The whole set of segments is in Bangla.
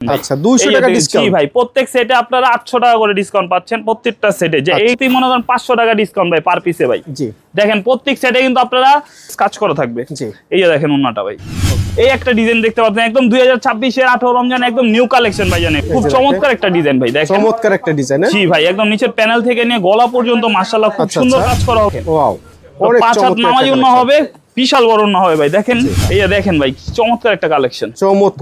আচ্ছা 200 টাকা ডিসকাউন্ট। জি ভাই, প্রত্যেক সেটে আপনারা 800 টাকা করে ডিসকাউন্ট পাচ্ছেন প্রত্যেকটা সেটে। যে এইটি মনে করেন 500 টাকা ডিসকাউন্ট ভাই পার পিসে ভাই। জি দেখেন প্রত্যেক সেটে কিন্তু আপনারা কাজ করা থাকবে। জি এই যে দেখেন ওন্নাটা ভাই, এই একটা ডিজাইন দেখতে পাচ্ছেন একদম 2026 এর 18 রমজান একদম নিউ কালেকশন ভাই। জানেন খুব চমৎকার একটা ডিজাইন ভাই, দেখেন চমৎকার একটা ডিজাইন। জি ভাই, একদম নিচের প্যানেল থেকে নিয়ে গলা পর্যন্ত মাশাআল্লাহ খুব সুন্দর কাজ করা হবে। ওয়াও, অনেক চমৎকার নামাজি ওন্না হবে, বিশাল বড় না হবে ভাই। দেখেন এই যে দেখেন ভাই, চমৎকার একটা কালেকশন।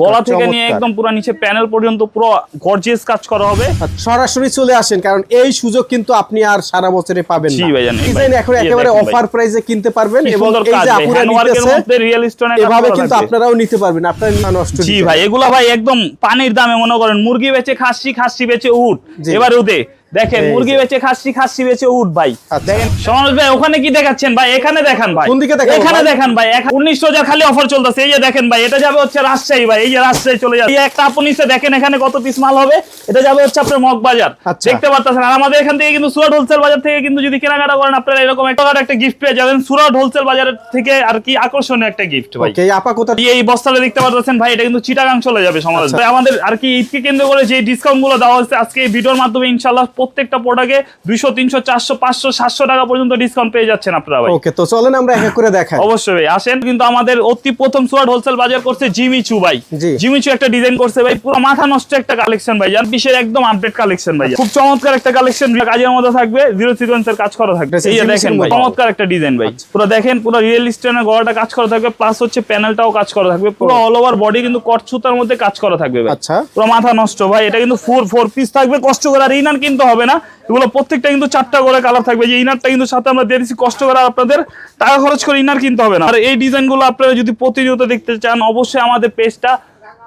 গলা থেকে নিয়ে একদম পুরো নিচে প্যানেল পর্যন্ত পুরো গর্জিয়াস কাজ করা হবে। সরাসরি চলে আসেন, কারণ এই সুযোগ কিন্তু আপনি আর সারা বছরে পাবেন না। জি ভাই, জানেন ডিজাইন এখন একেবারে অফার প্রাইসে কিনতে পারবেন এবং এই যে আপুরা নিতেছে রিয়েল স্টোনে এভাবে কিন্তু আপনারাও নিতে পারবেন। আপনার না নষ্ট। জি ভাই, এগুলা ভাই একদম পানির দামে মনে করেন মুরগি বেচে খাসি, খাসি বেচে উট। এবারে উদে দেখেন মুরগি বেচে খাসি, খাসি বেচে উট ভাই। দেখেন সমাজ ভাই ওখানে কি দেখাচ্ছেন ভাই? এখানে দেখান ভাই, কোন দিকে দেখান? এখানে দেখান ভাই। 19,000 খালি অফার চলতেছে। এই যে দেখেন ভাই, এটা যাবে হচ্ছে রাজশাহী ভাই। এই যে রাজশাহী চলে যাবে। এই একটা আপনিতে দেখেন এখানে কত পিস মাল হবে। এটা যাবে হচ্ছে আপনার মগবাজার, দেখতে পাচ্ছেন। আর আমাদের এখান থেকে কিন্তু সুরাট হোলসেল বাজার থেকে কিন্তু যদি কেনাকাটা করেন আপনারা এরকম একটা গিফট পেয়ে যাবেন সুরাট হোলসেল বাজার থেকে। আর কি আকর্ষণীয় একটা গিফট ভাই। ওকে, আপা কোথা এই বস্তাটা দেখতে পাচ্ছেন ভাই, এটা কিন্তু চিটাগাং চলে যাবে সমাজ ভাই। আমাদের আর কি ঈদকে কেন্দ্র করে যে ডিসকাউন্ট গুলো দেওয়া হচ্ছে আজকে এই ভিডিওর মাধ্যমে, ইনশাআল্লাহ প্রত্যেকটা প্রোডাক্টে 200 300 400 500 700 টাকা পর্যন্ত ডিসকাউন্ট পেয়ে যাচ্ছেন আপনারা ভাই। ওকে, তো চলেন আমরা এক এক করে দেখাই। অবশ্যই ভাই আসেন। কিন্তু আমাদের অতি প্রথম সুরাট হোলসেল বাজার করছে জিমিচু ভাই। জিমিচু একটা ডিজাইন করছে ভাই, পুরো মাথা নষ্ট একটা কালেকশন ভাই। আর বিশের একদম আপডেট কালেকশন ভাই, খুব চমৎকার একটা কালেকশন। কাজের মধ্যে থাকবে, জিরো সিকোয়েন্সের কাজ করা থাকবে। এই যে দেখেন ভাই, চমৎকার একটা ডিজাইন ভাই। পুরো দেখেন পুরো রিয়েল স্টোনের গলাটা কাজ করা থাকবে, প্লাস হচ্ছে প্যানেলটাও কাজ করা থাকবে। পুরো অল ওভার বডি কিন্তু কট সুতার মধ্যে কাজ করা থাকবে ভাই। আচ্ছা, পুরো মাথা নষ্ট ভাই। এটা কিন্তু 4 পিস থাকবে, কষ্ট করে আর ইনার কিনতে হবে না। এগুলো প্রত্যেকটা কিন্তু 4টা করে কালার থাকবে। যে ইনারটা কিন্তু সাথে আমরা দিয়ে দিচ্ছি, কষ্ট করে আপনাদের টাকা খরচ করে ইনার কিনতে হবে না। আর এই ডিজাইনগুলো আপনারা যদি প্রতিনিয়ত দেখতে চান অবশ্যই আমাদের পেজটা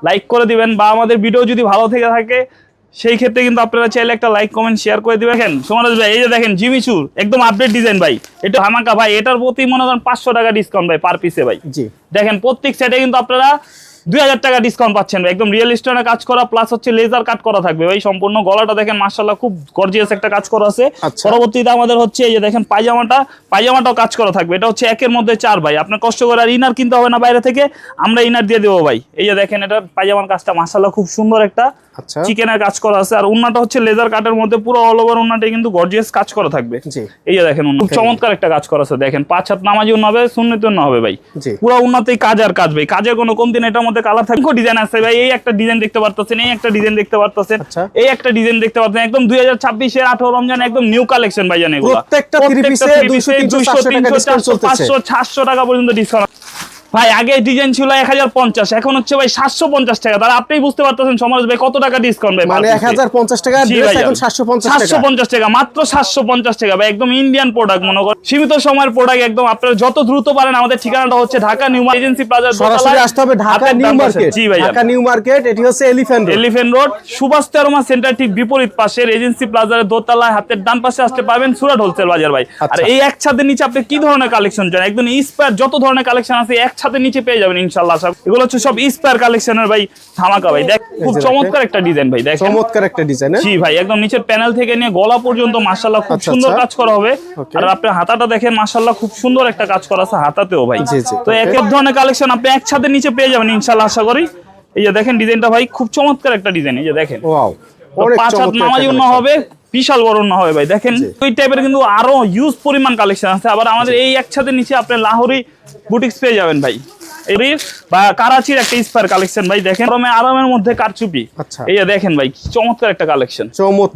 লাইক করে দিবেন, বা আমাদের ভিডিও যদি ভালো থেকে থাকে সেই ক্ষেত্রে কিন্তু আপনারা চাইলে একটা লাইক কমেন্ট শেয়ার করে দিবেন। দেখেন সমাজ ভাই, এই যে দেখেন জিমিচুর একদম আপডেট ডিজাইন ভাই। এটা ধামাকা ভাই। এটার প্রতি মনে করেন 500 টাকা ডিসকাউন্ট ভাই পার পিসে ভাই। জি দেখেন প্রত্যেক সেটে কিন্তু আপনারা 2000 টাকা ডিসকাউন্ট পাচ্ছেন ভাই। একদম রিয়েল স্টোনে কাজ করা, প্লাস হচ্ছে লেজার কাট করা থাকবে ভাই। সম্পূর্ণ গলাটা দেখেন মাশাআল্লাহ খুব গর্জিয়াস একটা কাজ করা আছে। পরবর্তীতে আমাদের হচ্ছে এই যে দেখেন পায়জামাটাও কাজ করা থাকবে। এটা হচ্ছে একের মধ্যে 4 ভাই। আপনার কষ্ট করে আর ইনার কিনতে হবে না বাইরে থেকে, আমরা ইনার দিয়ে দেবো ভাই। এই যে দেখেন এটা পায়জামার কাজটা মাশাআল্লাহ খুব সুন্দর একটা চিকেনের কাজ করা আছে। আর উন্নাটা হচ্ছে লেজার কাটের মধ্যে, পুরো অল ওভার উন্নাটা কিন্তু গর্জিয়াস কাজ করা থাকবে। এই যে দেখেন খুব চমৎকার একটা কাজ করা আছে। দেখেন 5 হাত নামাজি উন্না হবে, সুন্নতি উন্না হবে ভাই। পুরো উন্নাতেই কাজ আর কাজ ভাই। কাজের কোনো কমতি নেই। এটার মধ্যে কালার থাকবে, ডিজাইন আছে ভাই। এই একটা ডিজাইন দেখতে পারতেছেন, এই একটা ডিজাইন দেখতে পারতেছেন, এই একটা ডিজাইন দেখতে পাচ্ছেন। একদম 2026 এর 18 রমজান একদম নিউ কালেকশন ভাই। জানেন এগুলো প্রত্যেকটা 3 পিসে 200 300 500 600 টাকা পর্যন্ত ডিসকাউন্ট ভাই। আগে ডিজাইন ছিল 1050, এখন হচ্ছে ভাই 750 টাকা। তাহলে আপনিই বুঝতে পারতেছেন সমাজ ভাই কত টাকা ডিসকাউন্ট ভাই। মানে 1050 টাকা ড্রেস এখন 750 টাকা, মাত্র 750 টাকা ভাই। একদম ইন্ডিয়ান প্রোডাক্ট মনে করেন, সীমিত সময়ের প্রোডাক্ট। একদম আপনারা যত দ্রুত পারেন। আমাদের ঠিকানাটা হচ্ছে Dhaka new market agency plaza, সরাসরি আসতে হবে ঢাকা নিউ মার্কেট। জি ভাই, ঢাকা নিউ মার্কেট। এটি হচ্ছে এলিফ্যান্ট রোড সুভাষ তেরমা সেন্টার ঠিক বিপরীত পাশের এজেন্সি প্লাজার দোতলায় হাতের ডান পাশে আসতে পারবেন সুরাট হোলসেল বাজার ভাই। আর এই এক ছাদের নিচে আপনি কি ধরনের কালেকশন চান, একদম ইন্সপায়ার যত ধরনের কালেকশন আছে এক ছাদের নিচে পেয়ে যাবেন ইনশাআল্লাহ। সব এগুলো হচ্ছে সব ইন্সপায়ার কালেকশনের ভাই, ধামাকা ভাই। দেখ খুব চমৎকার একটা ডিজাইন ভাই। দেখেন চমৎকার একটা ডিজাইন। জি ভাই, একদম নিচের প্যানেল থেকে নিয়ে গলা পর্যন্ত মাশাআল্লাহ খুব সুন্দর কাজ করা হবে। আর আপনার হাতাটা দেখেন মাশাআল্লাহ খুব সুন্দর একটা কাজ করা আছে হাতাতেও ভাই। তো এক ধরনের কালেকশন আপনি এক ছাদের নিচে পেয়ে যাবেন ইনশাআল্লাহ আশা করি। এই যে দেখেন ডিজাইনটা ভাই খুব চমৎকার একটা ডিজাইন। এই যে দেখেন ওয়াও, অনেক 5 হাত নামাজি উন্না হবে, বিশাল বড় না হবে ভাই। দেখেন ওই টাইপের কিন্তু আরো ইউজ পরিমাণ কালেকশন আছে। আবার আমাদের এই এক ছাদের নিচে আপনি লাহোরি বুটিক্স পেয়ে যাবেন ভাই। বা কারাচির একটা ইন্সপায়ার কালেকশন ভাই। দেখেন আরামের মধ্যে কারচুপি। এই যে দেখেন ভাই চমৎকার একটা কালেকশন।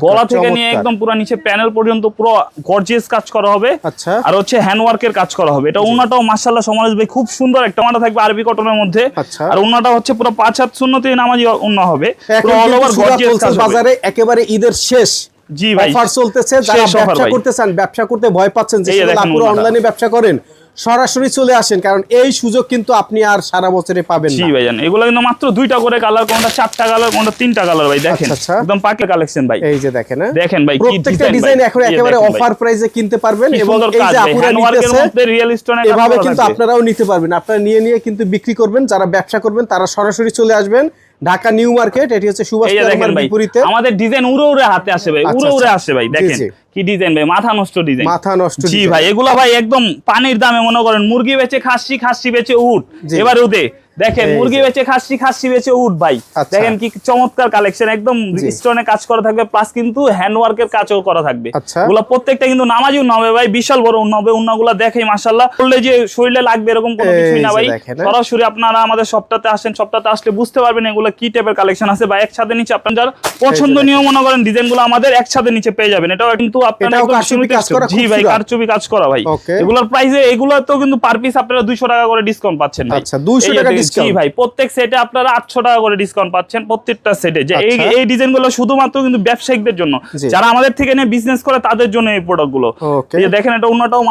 গলা থেকে নিয়ে একদম পুরো নিচে প্যানেল পর্যন্ত পুরো গর্জিয়াস কাজ করা হবে। আর হচ্ছে হ্যান্ড ওয়ার্কের কাজ করা হবে। এটা উন্নাটাও মাশাআল্লাহ সমাজ ভাই খুব সুন্দর একটা উন্না থাকবে আরবি কটনের মধ্যে। আর উন্নাটা হচ্ছে পুরো 5 হাত সুন্নতি নামাজি উন্না হবে। পুরো অল ওভার গর্জিয়াস কাজ হবে। বাজারে একেবারে ঈদের শেষ জি ভাই অফার চলতেছে। যারা ব্যবসা করতে চান, ব্যবসা করতে ভয় পাচ্ছেন, যে আপুরা অনলাইনে ব্যবসা করেন, সরাসরি চলে আসেন, কারণ এই সুযোগ কিন্তু আপনি আর সারা বছরে পাবেন না। জি ভাই জান, এগুলো কিন্তু মাত্র 2টা করে কালার, কোনটা 4টা কালার, কোনটা 3টা কালার ভাই। দেখেন একদম পাকের কালেকশন ভাই। এই যে দেখেন, দেখেন ভাই প্রত্যেকটা ডিজাইন এখন একেবারে অফার প্রাইসে কিনতে পারবেন এবং এই যে আপুরা নিতেছে রিয়েল স্টোনে এভাবে কিন্তু আপনারাও নিতে পারবেন। আপনারা নিয়ে কিন্তু বিক্রি করবেন। যারা ব্যবসা করবেন তারা সরাসরি চলে আসবেন ঢাকা নিউ মার্কেট। এটি হচ্ছে সুভাষ তেরমার বিপরীতে। আমাদের ডিজাইন উড়ে হাতে আসে ভাই, উড়ে আসে ভাই। দেখেন কি ডিজাইন ভাই, মাথা নষ্ট ডিজাইন, মাথা নষ্ট। জি ভাই, এগুলা ভাই একদম পানির দামে মনে করেন মুরগি বেচে খাসি, খাসি বেচে উট। এবারে উদে দেখেন এই মুরগি যে। বেচে খাসি, খাসি বেচে উট ভাই। আচ্ছা। দেখেন কি চমৎকার কালেকশন, একদম জি। স্টোনে কাজ করা থাকবে, প্লাস কিন্তু হ্যান্ড ওয়ার্কের কাজও করা থাকবে। আচ্ছা। এগুলো প্রত্যেকটা কিন্তু নামাজি উন্না হবে ভাই, বিশাল বড় উন্না হবে। উন্নাগুলো দেখেই মাশাআল্লাহ, বললে যে শরীরে লাগবে এরকম কোনো এই কিছুই না যে ভাই। দেখেন, সরাসরি আপনারা আমাদের সপ্তাহে আসেন, সপ্তাহে আসলে বুঝতে পারবেন এগুলো কি টাইপের কালেকশন আছে ভাই। একসাথে নিচে আপনার পছন্দনীয় মনে করেন ডিজাইনগুলো আমাদের একসাথে নিচে পেয়ে যাবেন। এটাও কিন্তু আপনারা এটাও একদম কারচুপি কাজ করা, জি ভাই, খুবসুরত। কারচুপি কাজ করা ভাই। Okay. এগুলোর প্রাইসে এগুলো তো কিন্তু পার পিস আপনারা 200 টাকা করে ডিসকাউন্ট পাচ্ছেন ভাই। আচ্ছা, 200 এই যে টাকা জি ডিসকাউন্ট। ভাই, প্রত্যেক সেটে আপনারা 800 টাকা করে ডিসকাউন্ট পাচ্ছেন প্রত্যেকটা সেটে। যে এই আচ্ছা। এই ডিজাইনগুলো শুধুমাত্র কিন্তু ব্যবসায়িকদের জন্য, জি। যারা আমাদের থেকে নিয়ে বিজনেস করে তাদের জন্য এই প্রোডাক্টগুলো। Okay. এই যে দেখেন এটা উন্নাটাও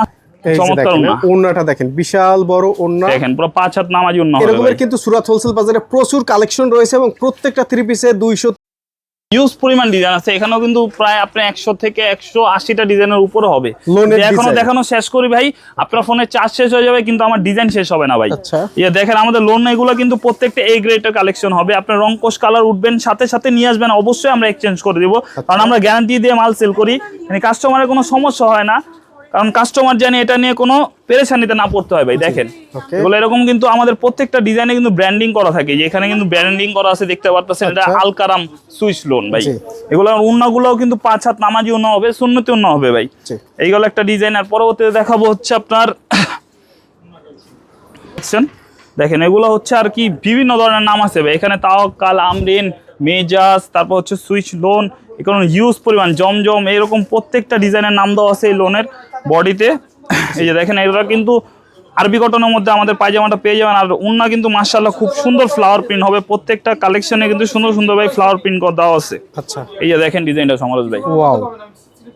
এই যে চমৎকার দেখেন, উন্না। ওড়নাটা দেখেন, বিশাল বড় ওড়না। দেখেন পুরো 5 হাত নামাজি উন্না হবে এরকমের ভাই। কিন্তু সুরাত হোলসেল বাজারে প্রচুর কালেকশন রয়েছে এবং প্রত্যেকটা 3 পিসে 200 হিউজ পরিমাণ ডিজাইন আছে এখানেও, কিন্তু প্রায় আপনি 100 থেকে 180টা ডিজাইনের উপরে হবে। লোনের যদি এখনো design। দেখানো শেষ করি ভাই, আপনার ফোনে চার্জ শেষ হয়ে যাবে কিন্তু আমার ডিজাইন শেষ হবে না ভাই। আচ্ছা। ইয়ে দেখেন আমাদের লোন এগুলো কিন্তু প্রত্যেকটা এই গ্রেডের কালেকশন হবে। আপনার রং কোশ কালার উঠবেন, সাথে সাথে নিয়ে আসবেন, অবশ্যই আমরা এক্সচেঞ্জ করে দিব। কারণ আমরা গ্যারান্টি দিয়ে মাল সেল করি, মানে কাস্টমারের কোনো সমস্যা হয় না, কারণ কাস্টমার জানে এটা নিয়ে কোনো পেরেশানিতে না পড়তে হয় ভাই। দেখেন Okay. এগুলো এরকম কিন্তু আমাদের প্রত্যেকটা ডিজাইনে কিন্তু ব্র্যান্ডিং করা থাকে, যে এখানে কিন্তু ব্র্যান্ডিং করা আছে দেখতে পারতেছেন। এটা আচ্ছা। আলকারাম সুইচ লোন ভাই। জি। এগুলো উন্নাগুলোও কিন্তু 5 হাত নামাজি উন্না হবে, সুন্নতি উন্না হবে ভাই। জি। এইগুলো একটা ডিজাইন। আর পরবর্তীতে দেখাবো হচ্ছে আপনার দেখেন এগুলো হচ্ছে আর কি বিভিন্ন ধরনের নাম আছে ভাই এখানে, তাওয়াক্কাল, আমরিন, মেজাজ, তারপর হচ্ছে সুইচ লোন, এগুলো হিউজ পরিমাণ, জমজম, এরকম প্রত্যেকটা ডিজাইনের নাম দেওয়া আছে এই লোনের বডিতে। এই যে দেখেন এগুলো কিন্তু আরবি কটনের মধ্যে আমাদের পায়জামাটা পেয়ে যাবেন। আর উন্না কিন্তু মাশাআল্লাহ খুব সুন্দর ফ্লাওয়ার প্রিন্ট হবে, প্রত্যেকটা কালেকশনে কিন্তু সুন্দর সুন্দর ভাই ফ্লাওয়ার প্রিন্ট করা দেওয়া আছে। আচ্ছা। এই যে দেখেন ডিজাইনটা সমরজ ভাই, ওয়াও,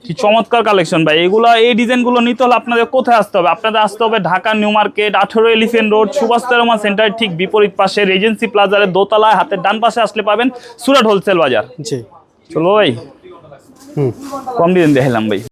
কি চমৎকার কালেকশন ভাই। এগুলো এই ডিজাইনগুলো নিতে হলে আপনাদের কোথায় আসতে হবে? আপনাদের আসতে হবে Dhaka new market 18 elephant road সুভাষ তেরোমা সেন্টার ঠিক বিপরীত পাশে রেজেন্সি প্লাজারের দোতলায় হাতের ডান পাশে আসলে পাবেন সুরাট হোলসেল বাজার। জি। চলো ভাই, কম ডিজাইন দেখালাম ভাই।